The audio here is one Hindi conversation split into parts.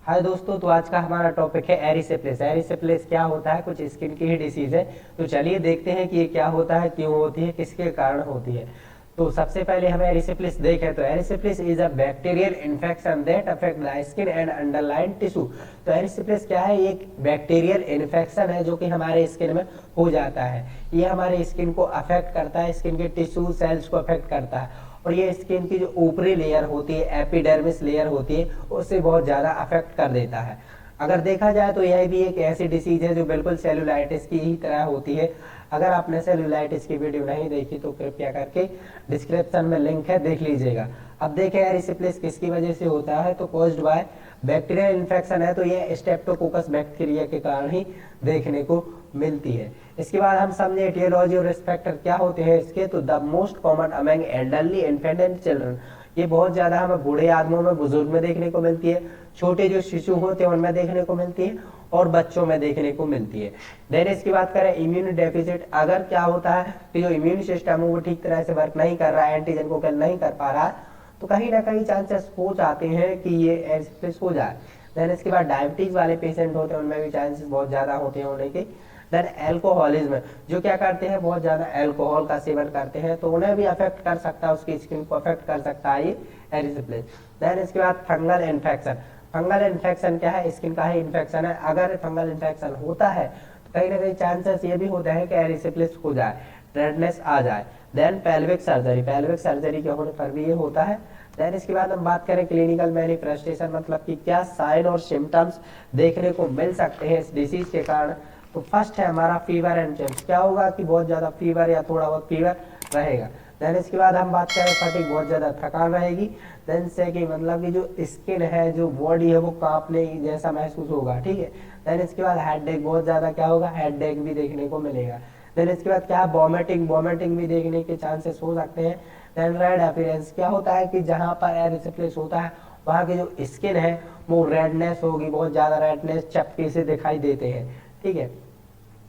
हाय दोस्तों, तो आज का हमारा टॉपिक है एरिसेप्लेस। एरिसेप्लेस क्या होता है? कुछ स्किन की ही डिसीज है। तो चलिए देखते हैं कि ये क्या होता है, क्यों होती है, किसके कारण होती है। तो सबसे पहले हमें एरिसेप्लेस देखें तो erysipelas is a bacterial infection that affect the skin and underline tissue. तो एरिसेप्लेस क्या है? एक बैक्टीरियल इन्फेक्शन है जो कि हमारे स्किन में हो जाता है। ये हमारे स्किन को अफेक्ट करता है, स्किन के टिश्यू सेल्स को अफेक्ट करता है और ये स्किन की जो ऊपरी लेयर होती है, एपिडर्मिस लेयर होती है, उससे बहुत ज़्यादा अफेक्ट कर देता है। अगर देखा जाए तो यह भी एक ऐसी डिसीज है जो बिल्कुल सेलुलाइटिस की ही तरह होती है। अगर आपने सेलुलाइटिस की वीडियो नहीं देखी तो कृपया करके डिस्क्रिप्शन में लिंक है, देख लीजिएगा। अब देखें एरिसेप्लेस किसकी वजह से होता है, तो कॉज्ड बाय बैक्टीरियल इन्फेक्शन है, तो ये स्टेप्टोकोकस बैक्टीरिया के कारण ही देखने को मिलती है। इसके बाद हम समझे एटियोलॉजी और रिस्क फैक्टर क्या होते हैं इसके। तो the most common among elderly infant and children, ये बहुत ज्यादा हमें बूढ़े आदमियों में, बुजुर्ग में देखने को मिलती है, छोटे जो शिशु होते हैं उनमें देखने को मिलती है और बच्चों में देखने को मिलती है। देन इसकी बात करें इम्यून डेफिसिट, अगर क्या होता है कि जो इम्यून सिस्टम है वो ठीक तरह से वर्क नहीं कर रहा है, एंटीजन को किल नहीं कर पा रहा है, तो कहीं ना कहीं चांसेस हो जाते हैं कि ये एरिसेप्लेस हो जाए। देन इसके बाद डायबिटीज वाले पेशेंट होते हैं उनमें भी चांसेस बहुत ज्यादा होते हैं होने के। देन एल्कोहलिज्म, जो क्या करते हैं, बहुत ज्यादा एल्कोहल का सेवन करते हैं, तो उन्हें भी अफेक्ट कर सकता है, उसकी स्किन को अफेक्ट कर सकता है ये एरिसेप्लेस। देन इसके बाद फंगल इन्फेक्शन, फंगल इन्फेक्शन क्या है? स्किन का ही इन्फेक्शन है। अगर फंगल इन्फेक्शन होता है तो कहीं ना कहीं चांसेस ये भी होते हैं कि एरिसेप्लेस हो जाए, रेडनेस आ जाए। Then pelvic surgery, pelvic surgery के होने पर भी ये होता है। देन इसके बाद हम बात करें क्लिनिकल मैनिफेस्टेशन, मतलब कि क्या साइन और सिम्टम्स देखने को मिल सकते हैं इस डिसीज के कारण। तो फर्स्ट है हमारा फीवर एंड चिल्स, क्या होगा कि बहुत ज्यादा फीवर या थोड़ा बहुत फीवर रहेगा। देन इसके बाद हम बात करें फटीग, बहुत ज्यादा थकान रहेगी। देन से कि मतलब कि जो स्किन है, जो बॉडी है, वो कांपने जैसा महसूस होगा, ठीक है। देन इसके बाद हेडेक, बहुत ज्यादा क्या होगा, हेडेक भी देखने को मिलेगा। देन इसके बाद क्या है, वॉमिटिंग, वॉमिटिंग भी देखने के चांसेस हो सकते हैं। देन रेड अपीयरेंस, क्या होता है कि जहां पर एरिसेप्लेस होता है वहां की जो स्किन है वो रेडनेस होगी, बहुत ज्यादा रेडनेस, चपके से दिखाई देते हैं, ठीक है।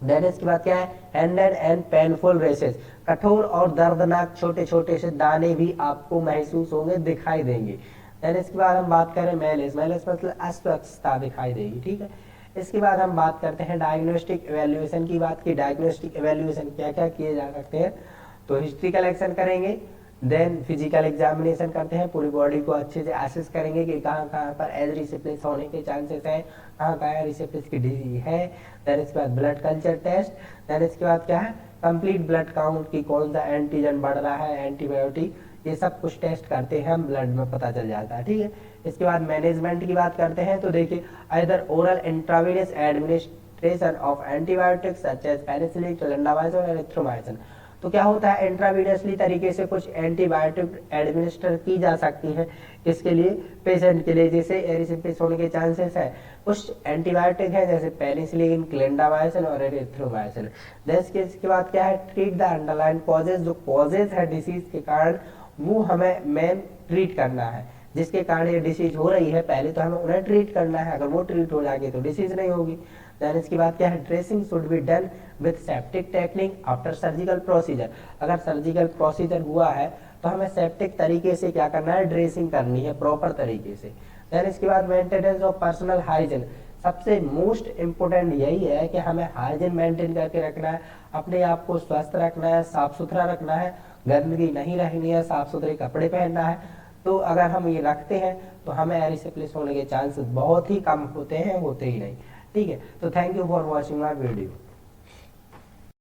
देन इसके बाद क्या है, हैंडेड एंड पेनफुल रेसेस, कठोर और दर्दनाक छोटे छोटे से दाने भी आपको महसूस होंगे, दिखाई देंगे। देन इसके बाद हम बात करें मेलिस, मेलिस मतलब अस्वस्थता दिखाई देगी, ठीक है। इसके बाद हम बात करते हैं डायग्नोस्टिक एवेल्युएशन की बात की। डायग्नोस्टिक एवेल्युएशन क्या क्या किए जा सकते हैं, तो हिस्ट्री कलेक्शन करेंगे, देन फिजिकल एग्जामिनेशन करते हैं, पूरी बॉडी को अच्छे से असेस करेंगे कि कहाँ कहाँ पर एरिसेप्लेस होने के चांसेस हैं, कहाँ कहाँ एरिसेप्लेस की डिजीज है। देन इसके बाद ब्लड कल्चर टेस्ट। देन इसके बाद क्या है, कंप्लीट ब्लड काउंट की कौन सा एंटीजन बढ़ रहा है, एंटीबायोटिक, ये सब कुछ टेस्ट करते हैं हम, ब्लड में पता चल जाता है, ठीक है। इसके बाद मैनेजमेंट की बात करते हैं, तो देखिए either oral intravenous administration of antibiotics such as penicillin, clindamycin और एरिथ्रोमाइसिन। तो क्या होता है, इंट्रावीनसली तरीके से कुछ एंटीबायोटिक एडमिनिस्टर की जा सकती है इसके लिए, पेशेंट के लिए, जैसे एरिसेप्लेस होने के चांसेस है। कुछ एंटीबायोटिक है जैसे पेनिसिलिन, क्लिंडामाइसिन और एरिथ्रोमाइसिन। इसके बाद क्या है, ट्रीट द अंडरलाइन कॉजेज, जो कॉजेज है डिसीज के कारण वो हमें मेन ट्रीट करना है, जिसके कारण ये डिसीज हो रही है, पहले तो हमें उन्हें ट्रीट करना है, अगर वो ट्रीट हो जाएगी तो डिसीज नहीं होगी। देन इसके बाद क्या है, dressing should be done with septic technique after surgical procedure, अगर सर्जिकल प्रोसीजर हुआ है तो हमें सेप्टिक तरीके से क्या करना है, ड्रेसिंग करनी है प्रॉपर तरीके से। देन इसके बाद मेंटेनेंस ऑफ पर्सनल हाइजीन, सबसे मोस्ट इंपोर्टेंट यही है कि हमें हाइजीन मेंटेन करके रखना है, अपने आप को स्वस्थ रखना है, साफ सुथरा रखना है, गंदगी नहीं रखनी है, साफ सुथरे कपड़े पहनना है। तो अगर हम ये रखते हैं तो हमें एरिसेप्लेस होने के चांसेस बहुत ही कम होते हैं, होते ही नहीं, ठीक है। तो thank you for watching my video.